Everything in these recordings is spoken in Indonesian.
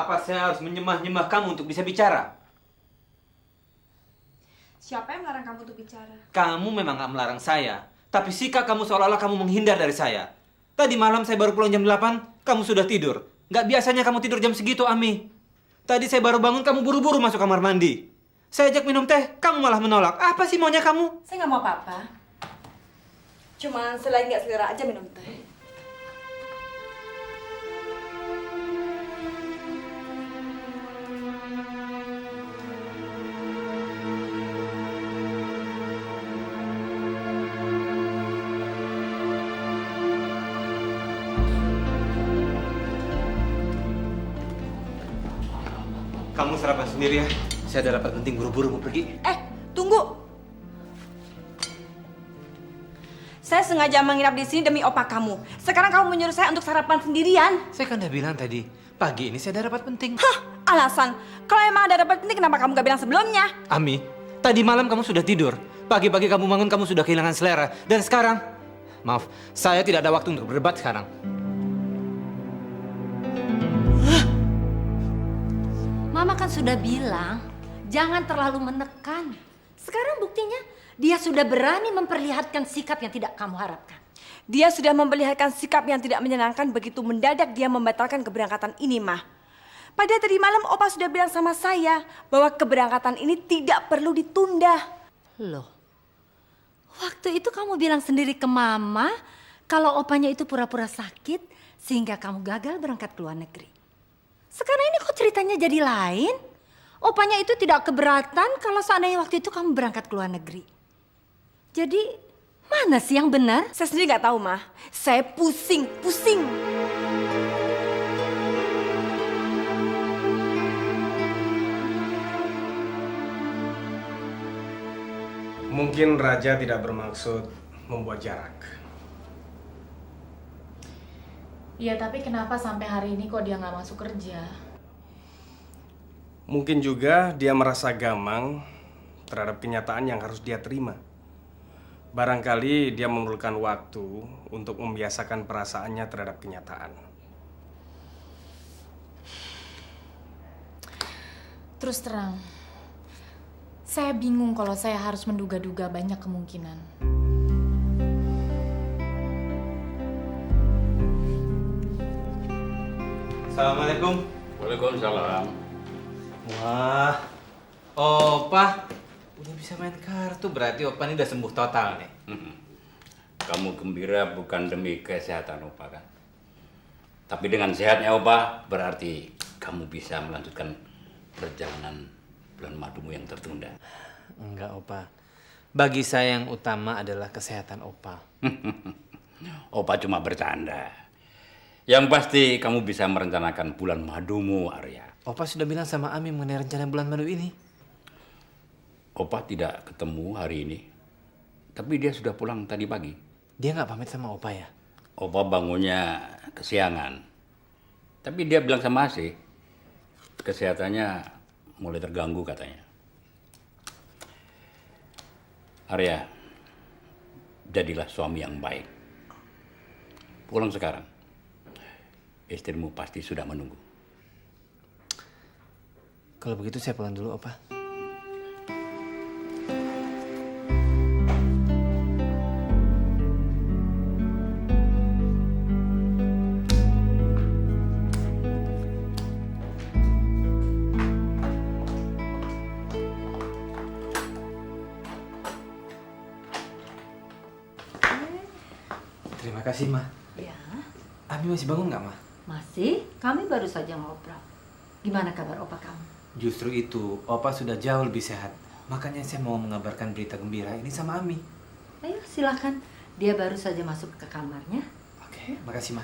Apa saya harus menyembah-nyembah kamu untuk bisa bicara? Siapa yang melarang kamu untuk bicara? Kamu memang gak melarang saya. Tapi sikap kamu seolah-olah kamu menghindar dari saya. Tadi malam saya baru pulang jam 8, kamu sudah tidur. Gak biasanya kamu tidur jam segitu, Ami. Tadi saya baru bangun, kamu buru-buru masuk kamar mandi. Saya ajak minum teh, kamu malah menolak. Apa sih maunya kamu? Saya nggak mau apa-apa. Cuma selain nggak selera aja minum teh. Kamu sarapan sendiri ya. Saya ada rapat penting, buru-buru mau pergi. Tunggu. Saya sengaja menginap di sini demi opa kamu. Sekarang kamu menyuruh saya untuk sarapan sendirian. Saya kan udah bilang tadi, pagi ini saya ada rapat penting. Hah, alasan. Kalau emang ada rapat penting, kenapa kamu gak bilang sebelumnya? Ami, tadi malam kamu sudah tidur. Pagi-pagi kamu bangun, kamu sudah kehilangan selera. Dan sekarang, maaf, saya tidak ada waktu untuk berdebat sekarang. Mama kan sudah bilang, jangan terlalu menekan. Sekarang buktinya, dia sudah berani memperlihatkan sikap yang tidak kamu harapkan. Dia sudah memperlihatkan sikap yang tidak menyenangkan begitu mendadak dia membatalkan keberangkatan ini, Mah. Padahal tadi malam Opa sudah bilang sama saya bahwa keberangkatan ini tidak perlu ditunda. Loh, waktu itu kamu bilang sendiri ke Mama kalau opanya itu pura-pura sakit sehingga kamu gagal berangkat ke luar negeri. Sekarang ini kok ceritanya jadi lain? Opanya itu tidak keberatan kalau seandainya waktu itu kamu berangkat ke luar negeri. Jadi, mana sih yang benar? Saya sendiri nggak tahu, Mah. Saya pusing. Mungkin Raja tidak bermaksud membuat jarak. Iya, tapi kenapa sampai hari ini kok dia nggak masuk kerja? Mungkin juga dia merasa gamang terhadap kenyataan yang harus dia terima. Barangkali dia memerlukan waktu untuk membiasakan perasaannya terhadap kenyataan. Terus terang, saya bingung kalau saya harus menduga-duga banyak kemungkinan. Assalamualaikum. Waalaikumsalam. Wah, Opa udah bisa main kartu, berarti Opa ini udah sembuh total nih. Kamu gembira bukan demi kesehatan Opa kan? Tapi dengan sehatnya Opa, berarti kamu bisa melanjutkan perjalanan bulan madumu yang tertunda. Enggak, Opa. Bagi saya yang utama adalah kesehatan Opa. Opa cuma bercanda. Yang pasti kamu bisa merencanakan bulan madumu, Arya. Opa sudah bilang sama Ami mengenai rencana bulan madu ini. Opa tidak ketemu hari ini, tapi dia sudah pulang tadi pagi. Dia nggak pamit sama Opa ya? Opa bangunnya kesiangan. Tapi dia bilang sama Asih, kesehatannya mulai terganggu katanya. Arya, jadilah suami yang baik. Pulang sekarang. Istrimu pasti sudah menunggu. Kalau begitu saya pulang dulu, Opa. Terima kasih, Ma. Ya, Ami masih bangun nggak, Ma? masih. Kami baru saja ngobrol. Gimana kabar opa kamu? Justru itu, Opa sudah jauh lebih sehat. Makanya saya mau mengabarkan berita gembira ini sama Ami. Ayo silakan. Dia baru saja masuk ke kamarnya. Oke, makasih, Ma.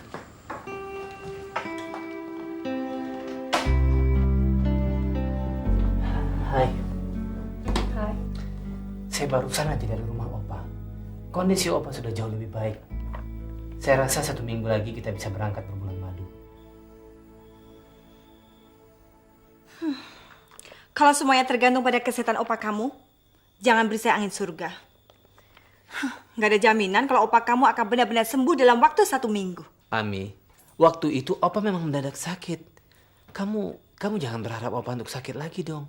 Hai. Hai. Saya barusan aja dari rumah Opa. Kondisi Opa sudah jauh lebih baik. Saya rasa 1 minggu lagi kita bisa berangkat berbulan madu. Kalau semuanya tergantung pada kesehatan opa kamu, jangan beri saya angin surga. Nggak ada jaminan kalau opa kamu akan benar-benar sembuh dalam waktu 1 minggu. Ami, waktu itu Opa memang mendadak sakit. Kamu kamu jangan berharap Opa untuk sakit lagi dong.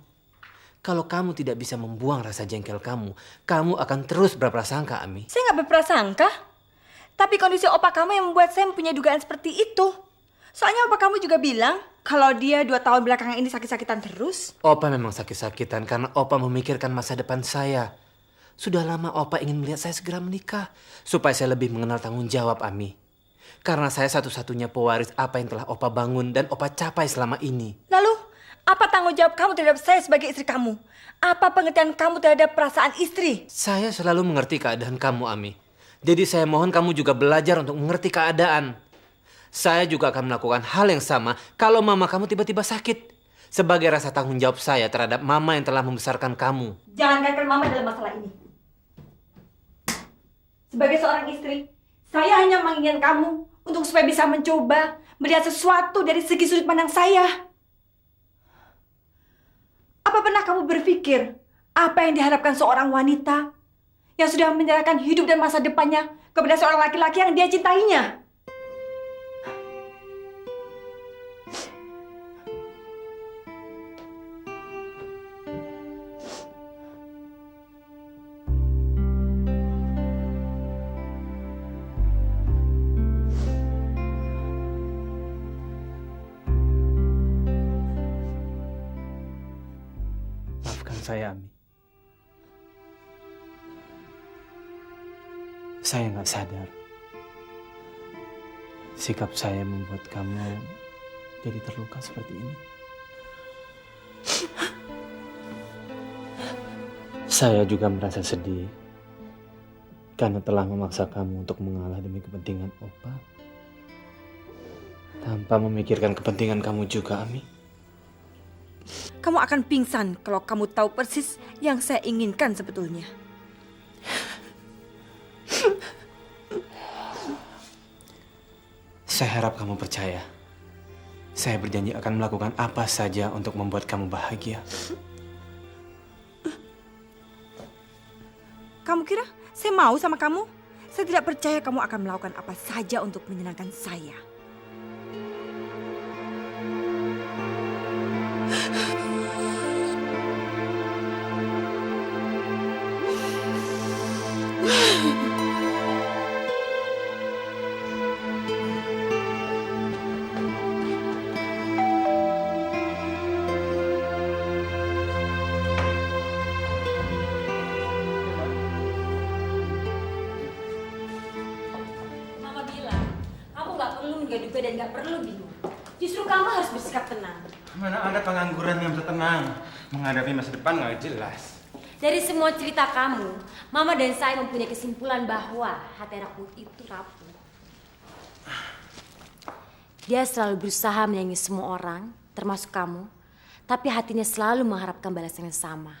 Kalau kamu tidak bisa membuang rasa jengkel kamu, kamu akan terus berprasangka, Ami. Saya nggak berprasangka. Tapi kondisi opa kamu yang membuat saya mempunyai dugaan seperti itu. Soalnya opa kamu juga bilang kalau dia 2 tahun belakangan ini sakit-sakitan terus. Opa memang sakit-sakitan karena Opa memikirkan masa depan saya. Sudah lama Opa ingin melihat saya segera menikah. Supaya saya lebih mengenal tanggung jawab, Ami. Karena saya satu-satunya pewaris apa yang telah Opa bangun dan Opa capai selama ini. Lalu, apa tanggung jawab kamu terhadap saya sebagai istri kamu? Apa pengertian kamu terhadap perasaan istri? Saya selalu mengerti keadaan kamu, Ami. Jadi saya mohon kamu juga belajar untuk mengerti keadaan. Saya juga akan melakukan hal yang sama kalau mama kamu tiba-tiba sakit. Sebagai rasa tanggung jawab saya terhadap mama yang telah membesarkan kamu. Jangan kaitkan mama dalam masalah ini. Sebagai seorang istri, saya hanya menginginkan kamu untuk supaya bisa mencoba melihat sesuatu dari segi sudut pandang saya. Apa pernah kamu berpikir apa yang diharapkan seorang wanita yang sudah menyerahkan hidup dan masa depannya kepada seorang laki-laki yang dia cintainya? Saya, Ami. Saya nggak sadar. Sikap saya membuat kamu jadi terluka seperti ini. Saya juga merasa sedih karena telah memaksa kamu untuk mengalah demi kepentingan Opa. Tanpa memikirkan kepentingan kamu juga, Ami. Kamu akan pingsan kalau kamu tahu persis yang saya inginkan sebetulnya. Saya harap kamu percaya. Saya berjanji akan melakukan apa saja untuk membuat kamu bahagia. Kamu kira saya mau sama kamu? Saya tidak percaya kamu akan melakukan apa saja untuk menyenangkan saya. Mama bilang, kamu nggak perlu menduga-duga dan nggak perlu bingung. Justru kamu harus bersikap tenang. Mana ada pengangguran yang bisa tenang menghadapi masa depan nggak jelas. Dari semua cerita kamu, Mama dan saya mempunyai kesimpulan bahwa hati anakmu itu rapuh. Dia selalu berusaha menyayangi semua orang, termasuk kamu, tapi hatinya selalu mengharapkan balasan yang sama.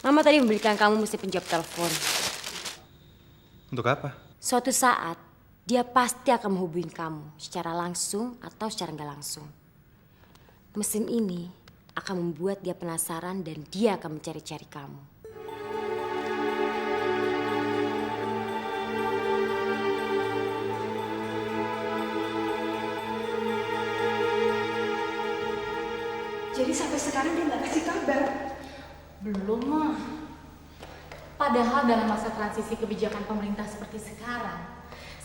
Mama tadi memberikan kamu mesin penjawab telepon. Untuk apa? Suatu saat, dia pasti akan menghubungi kamu secara langsung atau secara nggak langsung. Mesin ini akan membuat dia penasaran dan dia akan mencari-cari kamu. Jadi sampai sekarang dia nggak kasih kabar. Belum, mah. Padahal dalam masa transisi kebijakan pemerintah seperti sekarang,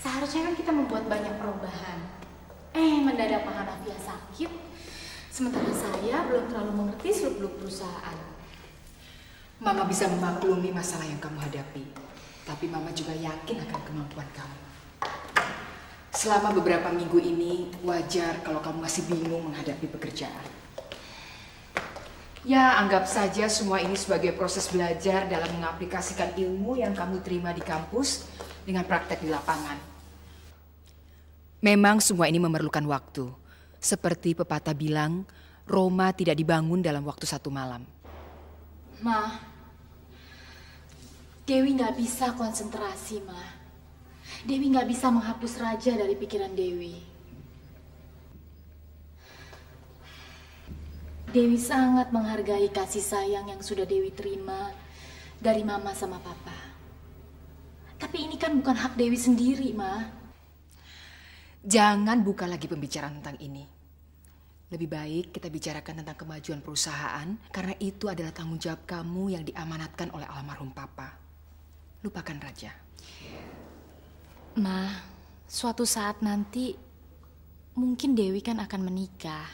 seharusnya kan kita membuat banyak perubahan. Mendadak Pak Hanafiah sakit, sementara saya belum terlalu mengerti seluk-beluk perusahaan. Mama bisa memaklumi masalah yang kamu hadapi, tapi Mama juga yakin akan kemampuan kamu. Selama beberapa minggu ini, wajar kalau kamu masih bingung menghadapi pekerjaan. Ya, anggap saja semua ini sebagai proses belajar dalam mengaplikasikan ilmu yang kamu terima di kampus dengan praktek di lapangan. Memang semua ini memerlukan waktu. Seperti pepatah bilang, Roma tidak dibangun dalam waktu 1 malam. Ma, Dewi nggak bisa konsentrasi, Ma. Dewi nggak bisa menghapus Raja dari pikiran Dewi. Dewi sangat menghargai kasih sayang yang sudah Dewi terima dari Mama sama Papa. Tapi ini kan bukan hak Dewi sendiri, Ma. Jangan buka lagi pembicaraan tentang ini. Lebih baik kita bicarakan tentang kemajuan perusahaan, karena itu adalah tanggung jawab kamu yang diamanatkan oleh almarhum Papa. Lupakan Raja. Ma, suatu saat nanti mungkin Dewi kan akan menikah.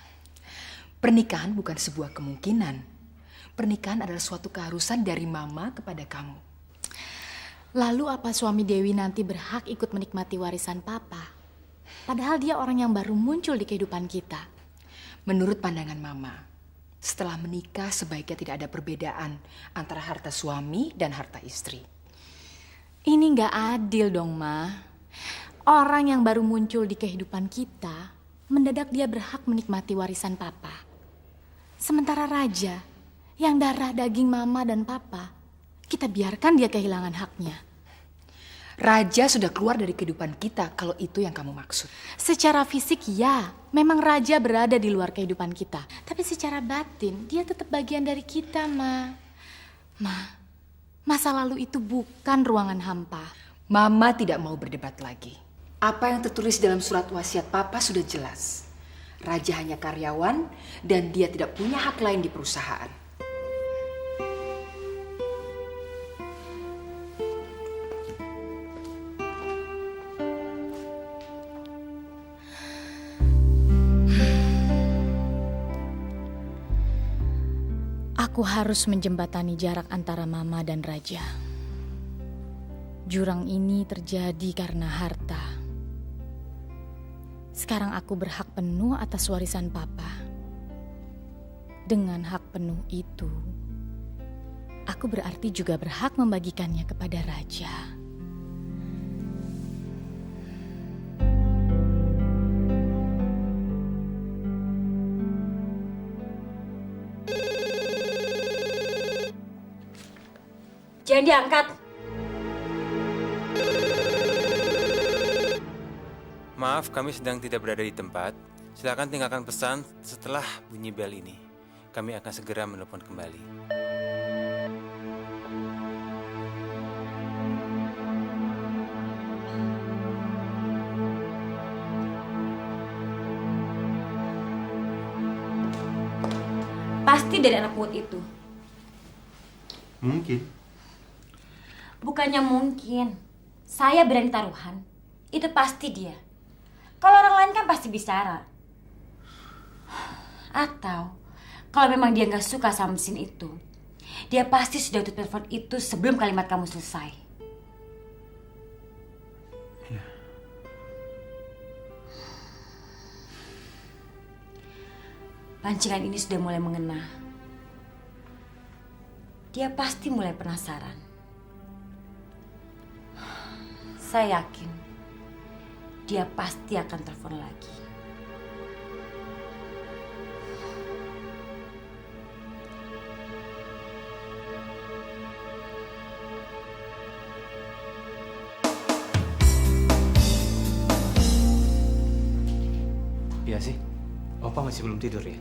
Pernikahan bukan sebuah kemungkinan. Pernikahan adalah suatu keharusan dari Mama kepada kamu. Lalu apa suami Dewi nanti berhak ikut menikmati warisan Papa? Padahal dia orang yang baru muncul di kehidupan kita. Menurut pandangan Mama, setelah menikah sebaiknya tidak ada perbedaan antara harta suami dan harta istri. Ini nggak adil dong, Ma. Orang yang baru muncul di kehidupan kita, mendadak dia berhak menikmati warisan Papa. Sementara Raja, yang darah daging Mama dan Papa, kita biarkan dia kehilangan haknya. Raja sudah keluar dari kehidupan kita kalau itu yang kamu maksud. Secara fisik ya, memang Raja berada di luar kehidupan kita. Tapi secara batin, dia tetap bagian dari kita, Ma. Ma, masa lalu itu bukan ruangan hampa. Mama tidak mau berdebat lagi. Apa yang tertulis dalam surat wasiat Papa sudah jelas. Raja hanya karyawan dan dia tidak punya hak lain di perusahaan. Aku harus menjembatani jarak antara Mama dan Raja. Jurang ini terjadi karena harta. Sekarang aku berhak penuh atas warisan Papa. Dengan hak penuh itu, aku berarti juga berhak membagikannya kepada Raja. Jangan diangkat. Maaf, kami sedang tidak berada di tempat. Silakan tinggalkan pesan setelah bunyi bel ini. Kami akan segera menelpon kembali. Pasti dari anak pungut itu. Mungkin. Bukannya mungkin. Saya berani taruhan. Itu pasti dia. Kalau orang lain kan pasti bicara. Atau kalau memang dia nggak suka sama mesin itu, dia pasti sudah tutup telepon itu sebelum kalimat kamu selesai. Ya. Pancingan ini sudah mulai mengena. Dia pasti mulai penasaran. Saya yakin dia pasti akan telepon lagi. Iya sih, Opa masih belum tidur ya?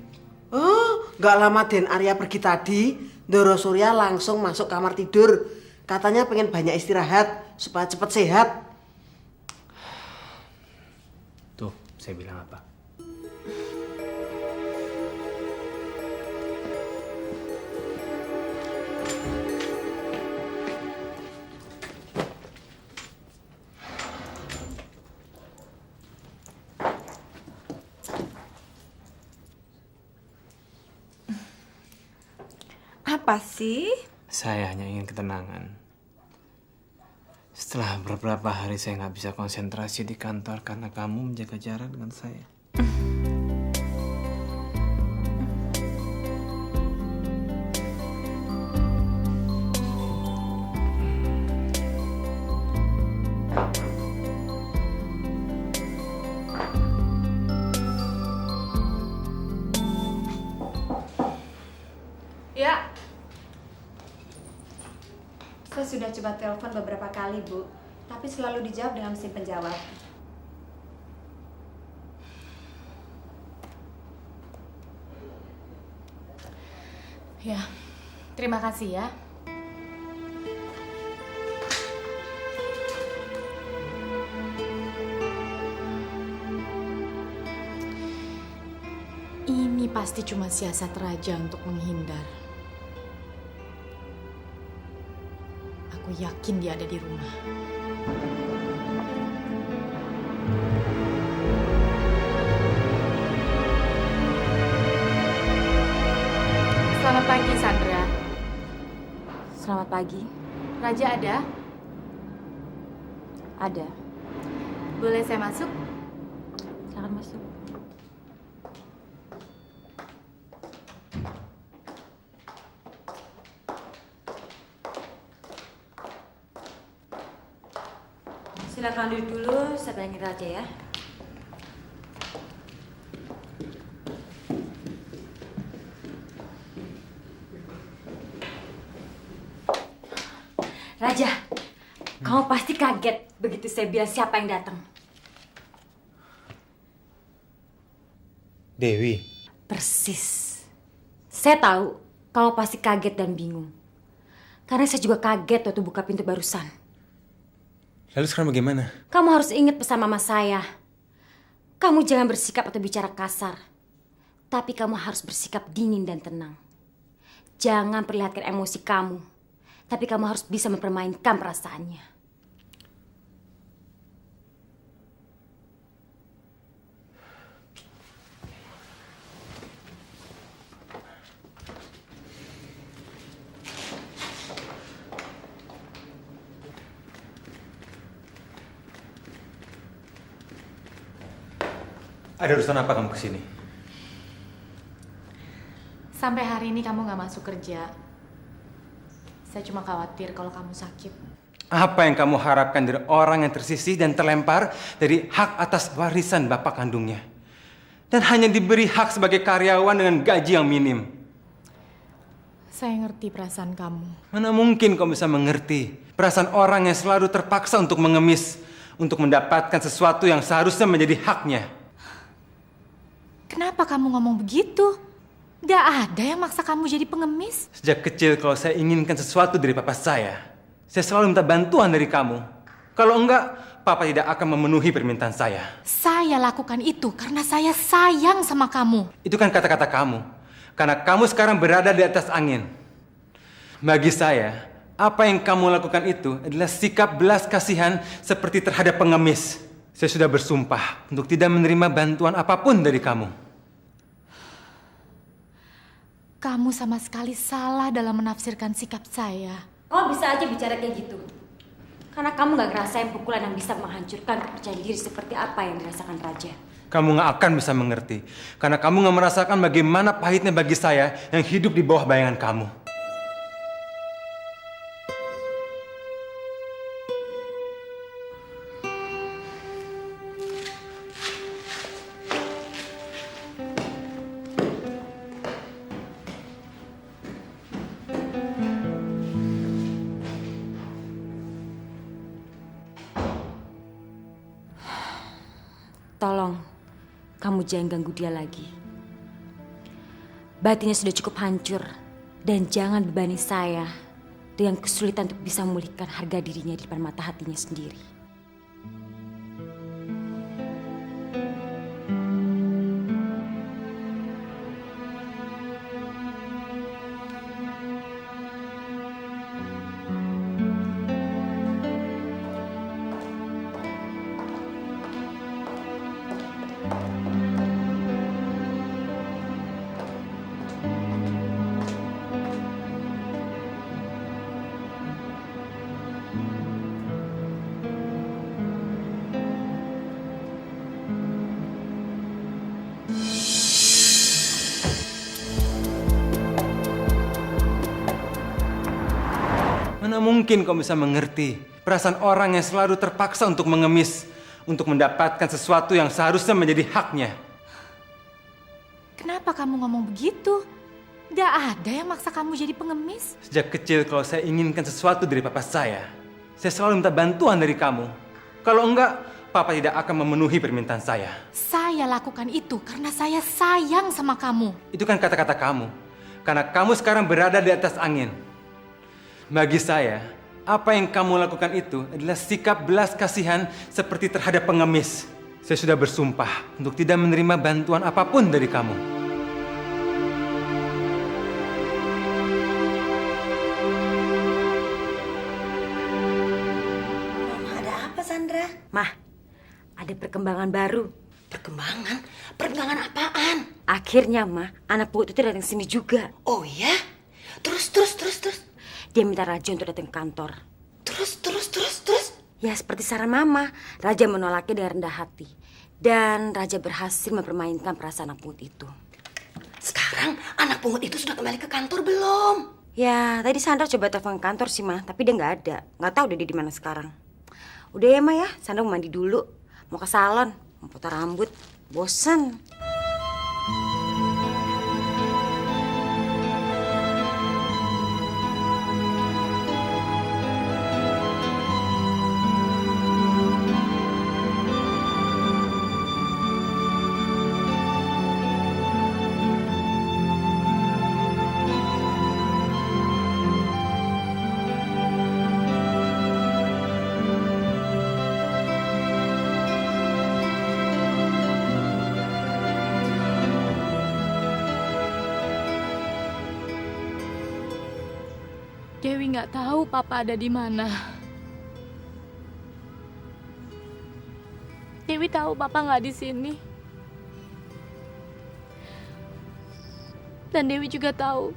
Oh, gak lama Den Arya pergi tadi, Doro Surya langsung masuk kamar tidur. Katanya pengen banyak istirahat supaya cepat sehat. Tuh, saya bilang apa? Apa sih? Saya hanya ingin ketenangan. Setelah beberapa hari saya nggak bisa konsentrasi di kantor karena kamu menjaga jarak dengan saya. Ya. Saya sudah coba telepon beberapa kali, Bu. Tapi selalu dijawab dengan mesin penjawab. Ya, terima kasih ya. pasti cuma siasat Raja untuk menghindar. Aku yakin dia ada di rumah. Selamat pagi, Sandra. Selamat pagi. Raja ada? Ada. Boleh saya masuk? Silakan masuk. Silakan duduk dulu, saya panggil Raja ya. Raja, kamu pasti kaget begitu saya bilang siapa yang datang. Dewi. Persis. Saya tahu kamu pasti kaget dan bingung. Karena saya juga kaget waktu buka pintu barusan. Lalu sekarang bagaimana? Kamu harus ingat pesan mama saya. Kamu jangan bersikap atau bicara kasar. Tapi kamu harus bersikap dingin dan tenang. Jangan perlihatkan emosi kamu. Tapi kamu harus bisa mempermainkan perasaannya. Ada urusan apa kamu kesini? Sampai hari ini kamu gak masuk kerja. Saya cuma khawatir kalau kamu sakit. Apa yang kamu harapkan dari orang yang tersisih dan terlempar dari hak atas warisan bapak kandungnya? Dan hanya diberi hak sebagai karyawan dengan gaji yang minim. Saya ngerti perasaan kamu. Mana mungkin kamu bisa mengerti perasaan orang yang selalu terpaksa untuk mengemis, untuk mendapatkan sesuatu yang seharusnya menjadi haknya. Kenapa kamu ngomong begitu? Gak ada yang maksa kamu jadi pengemis. Sejak kecil kalau saya inginkan sesuatu dari papa saya selalu minta bantuan dari kamu. Kalau enggak, papa tidak akan memenuhi permintaan saya. Saya lakukan itu karena saya sayang sama kamu. Itu kan kata-kata kamu. Karena kamu sekarang berada di atas angin. Bagi saya, apa yang kamu lakukan itu adalah sikap belas kasihan seperti terhadap pengemis. Saya sudah bersumpah untuk tidak menerima bantuan apapun dari kamu. Kamu sama sekali salah dalam menafsirkan sikap saya. Kamu bisa aja bicara kayak gitu. Karena kamu gak ngerasain pukulan yang bisa menghancurkan kepercayaan diri seperti apa yang dirasakan Raja. Kamu gak akan bisa mengerti. Karena kamu gak merasakan bagaimana pahitnya bagi saya yang hidup di bawah bayangan kamu. Tolong, kamu jangan ganggu dia lagi. Batinnya sudah cukup hancur. Dan jangan bebani saya dengan kesulitan untuk bisa memulihkan harga dirinya di depan mata hatinya sendiri. Mana mungkin kamu bisa mengerti perasaan orang yang selalu terpaksa untuk mengemis, untuk mendapatkan sesuatu yang seharusnya menjadi haknya. Kenapa kamu ngomong begitu? Gak ada yang maksa kamu jadi pengemis. Sejak kecil kalau saya inginkan sesuatu dari papa saya selalu minta bantuan dari kamu. Kalau enggak, papa tidak akan memenuhi permintaan saya. Saya lakukan itu karena saya sayang sama kamu. Itu kan kata-kata kamu. Karena kamu sekarang berada di atas angin. Bagi saya, apa yang kamu lakukan itu adalah sikap belas kasihan seperti terhadap pengemis. Saya sudah bersumpah untuk tidak menerima bantuan apapun dari kamu. Mah, ada perkembangan baru. Perkembangan? Perkembangan apaan? Akhirnya, Mah, anak pungut itu datang sini juga. Oh ya? Terus. Dia minta Raja untuk datang ke kantor. Terus. Ya, seperti saran Mama, Raja menolaknya dengan rendah hati. Dan Raja berhasil mempermainkan perasaan anak pungut itu. Sekarang anak pungut itu sudah kembali ke kantor belum? Ya, tadi Sandra coba telepon ke kantor sih, Mah, tapi dia nggak ada. Nggak tahu dia di mana sekarang. Udah ya, Mah ya, Sandra mau mandi dulu. Mau ke salon, mau potong rambut. Bosan. Dewi nggak tahu Papa ada di mana. Dewi tahu Papa nggak di sini. Dan Dewi juga tahu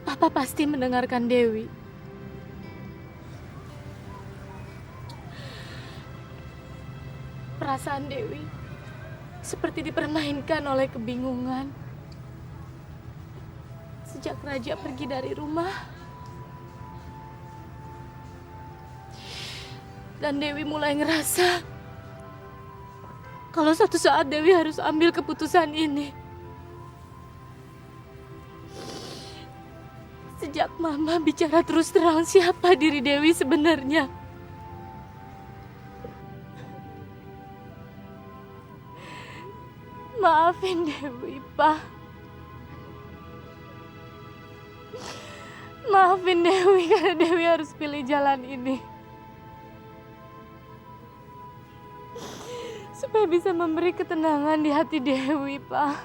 Papa pasti mendengarkan Dewi. Perasaan Dewi seperti dipermainkan oleh kebingungan. Sejak Raja pergi dari rumah, dan Dewi mulai ngerasa kalau suatu saat Dewi harus ambil keputusan ini. Sejak Mama bicara terus terang siapa diri Dewi sebenarnya. Maafin Dewi, Pak. Maafin Dewi karena Dewi harus pilih jalan ini. Supaya bisa memberi ketenangan di hati Dewi, Pak.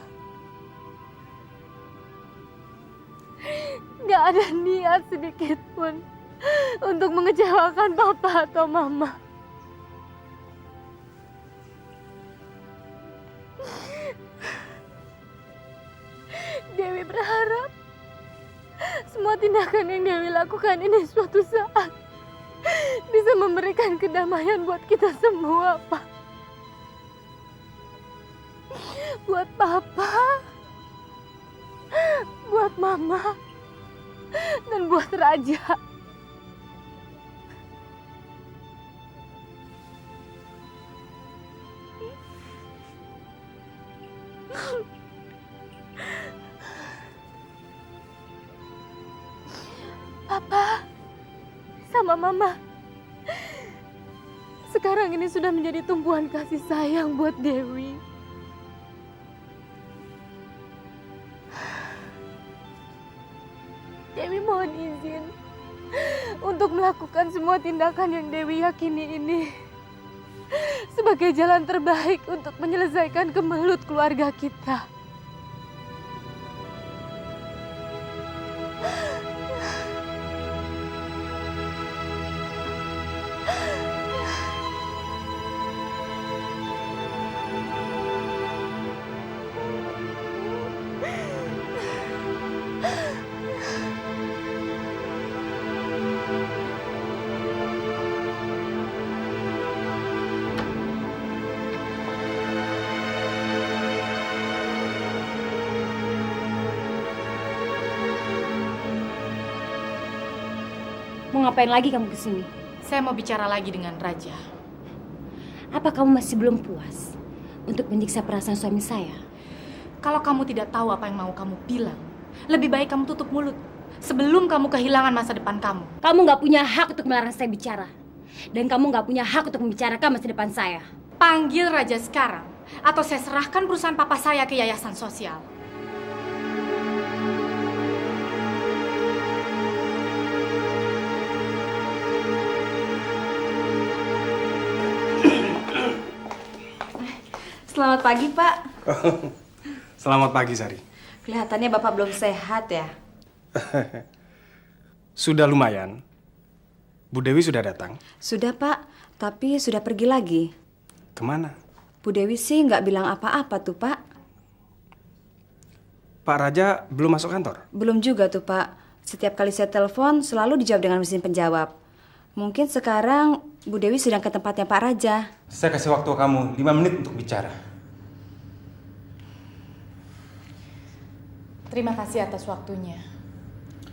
Gak ada niat sedikit pun untuk mengecewakan Papa atau Mama. Dewi berharap semua tindakan yang Dewi lakukan ini suatu saat bisa memberikan kedamaian buat kita semua, Pak. Buat Papa, buat Mama, dan buat Raja. Papa sama Mama sekarang ini sudah menjadi tumpuan kasih sayang buat Dewi. Dewi mohon izin untuk melakukan semua tindakan yang Dewi yakini ini sebagai jalan terbaik untuk menyelesaikan kemelut keluarga kita. Mau ngapain lagi kamu kesini? Saya mau bicara lagi dengan Raja. Apa kamu masih belum puas untuk menyiksa perasaan suami saya? Kalau kamu tidak tahu apa yang mau kamu bilang, lebih baik kamu tutup mulut sebelum kamu kehilangan masa depan kamu. Kamu nggak punya hak untuk melarang saya bicara. Dan kamu nggak punya hak untuk membicarakan masa depan saya. Panggil Raja sekarang, atau saya serahkan perusahaan papa saya ke yayasan sosial. Selamat pagi, Pak. Selamat pagi, Sari. Kelihatannya Bapak belum sehat ya? Sudah lumayan. Bu Dewi sudah datang. Sudah Pak, tapi sudah pergi lagi. Kemana? Bu Dewi sih nggak bilang apa-apa tuh Pak. Pak Raja belum masuk kantor? Belum juga tuh Pak. Setiap kali saya telepon selalu dijawab dengan mesin penjawab. Mungkin sekarang Bu Dewi sedang ke tempatnya Pak Raja. Saya kasih waktu kamu 5 menit untuk bicara. Terima kasih atas waktunya.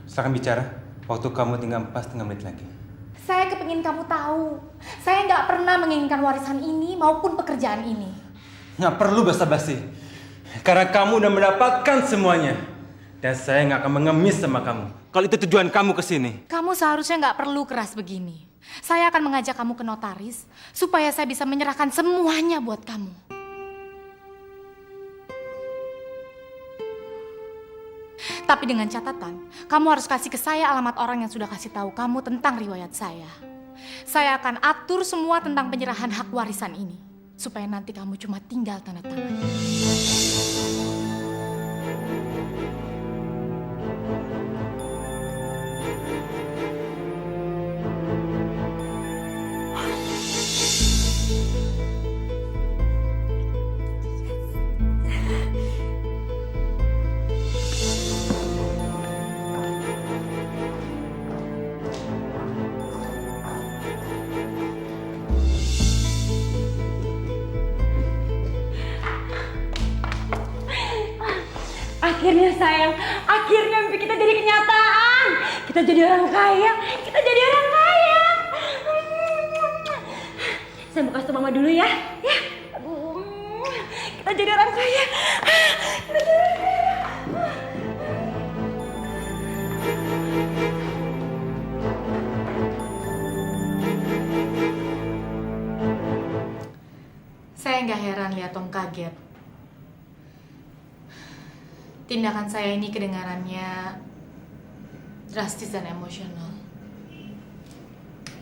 Silakan bicara. Waktu kamu tinggal 4,5 menit lagi. Saya kepingin kamu tahu, saya nggak pernah menginginkan warisan ini maupun pekerjaan ini. Nggak perlu basa-basi. Karena kamu udah mendapatkan semuanya. Dan saya nggak akan mengemis sama kamu. Kalau itu tujuan kamu ke sini. Kamu seharusnya nggak perlu keras begini. Saya akan mengajak kamu ke notaris supaya saya bisa menyerahkan semuanya buat kamu. Tapi dengan catatan, kamu harus kasih ke saya alamat orang yang sudah kasih tahu kamu tentang riwayat saya. Saya akan atur semua tentang penyerahan hak warisan ini, supaya nanti kamu cuma tinggal tanda tangan. Akhirnya sayang, akhirnya mimpi kita jadi kenyataan. Kita jadi orang kaya, kita jadi orang kaya. Saya mau kasih mama dulu ya. Ya, aduh, kita jadi orang kaya. Kita jadi orang kaya. Saya nggak heran lihat Om kaget. Tindakan saya ini kedengarannya drastis dan emosional.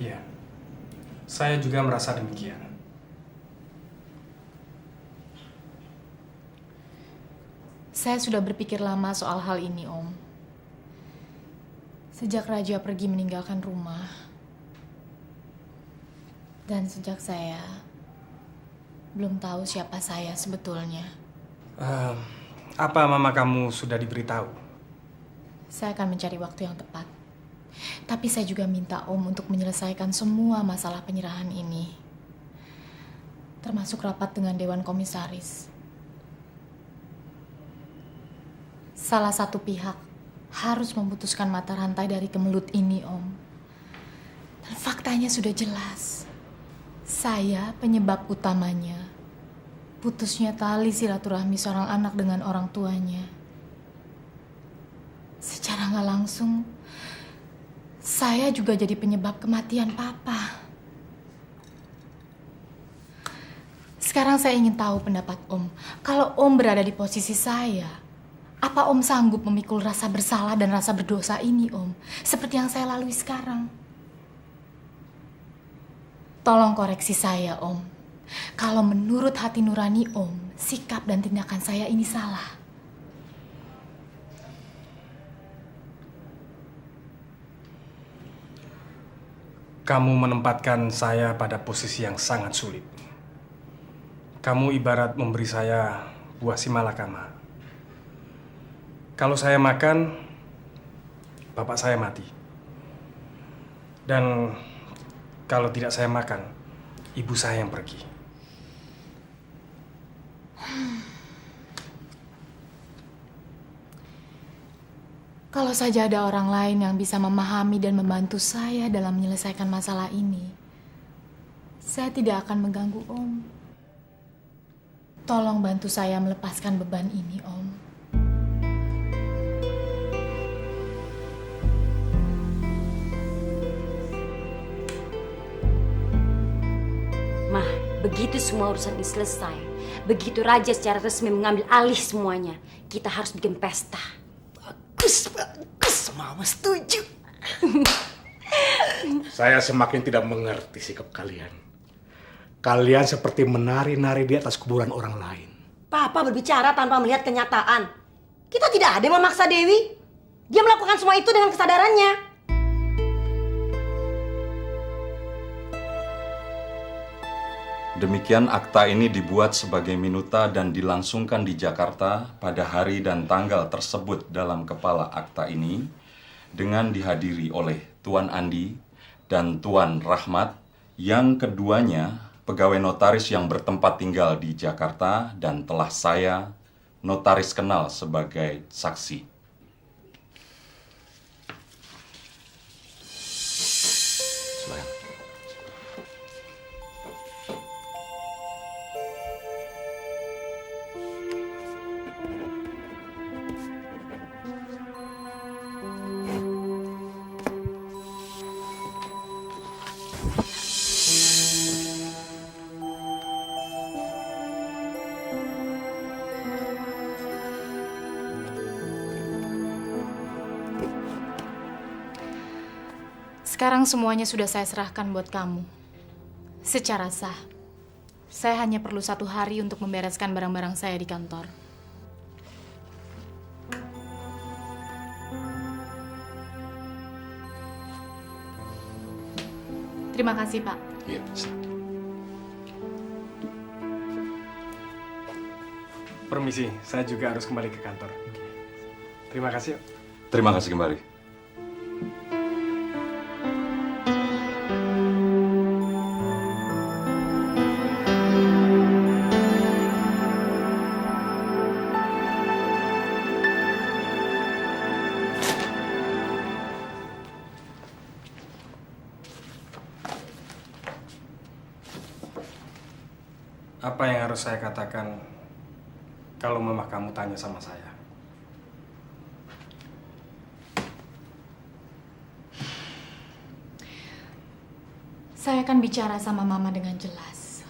Iya, saya juga merasa demikian. Saya sudah berpikir lama soal hal ini, Om. Sejak Raja pergi meninggalkan rumah, dan sejak saya belum tahu siapa saya sebetulnya. Apa mama kamu sudah diberitahu? Saya akan mencari waktu yang tepat. Tapi saya juga minta Om untuk menyelesaikan semua masalah penyerahan ini. Termasuk rapat dengan Dewan Komisaris. Salah satu pihak harus memutuskan mata rantai dari kemelut ini, Om. Dan faktanya sudah jelas. Saya penyebab utamanya. Putusnya tali silaturahmi seorang anak dengan orang tuanya. Secara nggak langsung, saya juga jadi penyebab kematian Papa. Sekarang saya ingin tahu pendapat Om. Kalau Om berada di posisi saya, apa Om sanggup memikul rasa bersalah dan rasa berdosa ini, Om? Seperti yang saya lalui sekarang. Tolong koreksi saya, Om. Kalau menurut hati nurani Om, sikap dan tindakan saya ini salah. Kamu menempatkan saya pada posisi yang sangat sulit. Kamu ibarat memberi saya buah simalakama. Kalau saya makan, bapak saya mati. Dan kalau tidak saya makan, ibu saya yang pergi. Kalau saja ada orang lain yang bisa memahami dan membantu saya dalam menyelesaikan masalah ini, saya tidak akan mengganggu Om. Tolong bantu saya melepaskan beban ini, Om. Mah, begitu semua urusan ini selesai, begitu Raja secara resmi mengambil alih semuanya, kita harus bikin pesta. Bagus, Mama setuju. Saya semakin tidak mengerti sikap kalian. Kalian seperti menari-nari di atas kuburan orang lain. Papa berbicara tanpa melihat kenyataan. Kita tidak ada yang memaksa Dewi. Dia melakukan semua itu dengan kesadarannya. Demikian akta ini dibuat sebagai minuta dan dilangsungkan di Jakarta pada hari dan tanggal tersebut dalam kepala akta ini dengan dihadiri oleh Tuan Andi dan Tuan Rahmat yang keduanya pegawai notaris yang bertempat tinggal di Jakarta dan telah saya, notaris kenal sebagai saksi. Silakan. Sekarang semuanya sudah saya serahkan buat kamu. Secara sah. Saya hanya perlu 1 hari untuk membereskan barang-barang saya di kantor. Terima kasih, Pak. Iya. Permisi, saya juga harus kembali ke kantor. Terima kasih. Terima kasih kembali. Apa yang harus saya katakan kalau mama kamu tanya sama saya? Saya akan bicara sama Mama dengan jelas.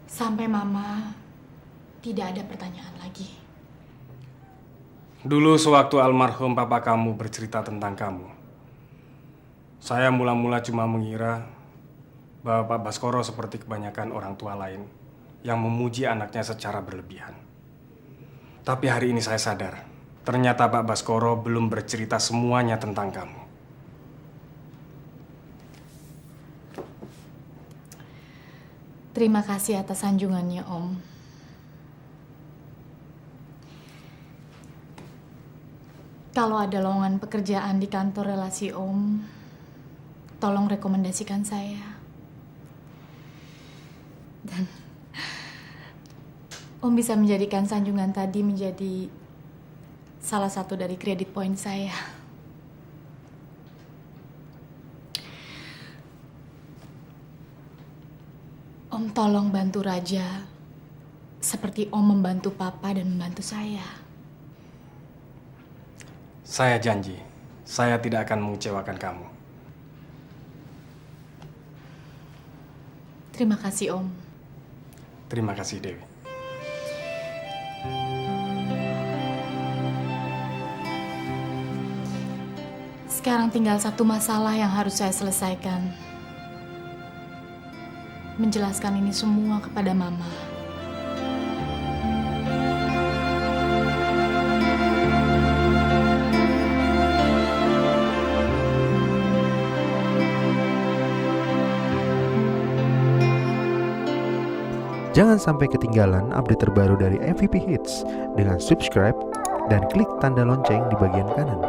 Sampai Mama tidak ada pertanyaan lagi. Dulu sewaktu almarhum papa kamu bercerita tentang kamu, saya mula-mula cuma mengira bahwa Pak Baskoro seperti kebanyakan orang tua lain yang memuji anaknya secara berlebihan. Tapi hari ini saya sadar, ternyata Pak Baskoro belum bercerita semuanya tentang kamu. Terima kasih atas sanjungannya, Om. Kalau ada lowongan pekerjaan di kantor relasi Om, tolong rekomendasikan saya. Dan Om bisa menjadikan sanjungan tadi menjadi salah satu dari kredit poin saya. Om tolong bantu Raja seperti Om membantu Papa dan membantu saya. Saya janji, saya tidak akan mengecewakan kamu. Terima kasih, Om. Terima kasih, Dewi. Sekarang tinggal satu masalah yang harus saya selesaikan. Menjelaskan ini semua kepada Mama. Jangan sampai ketinggalan update terbaru dari MVP Hits dengan subscribe dan klik tanda lonceng di bagian kanan.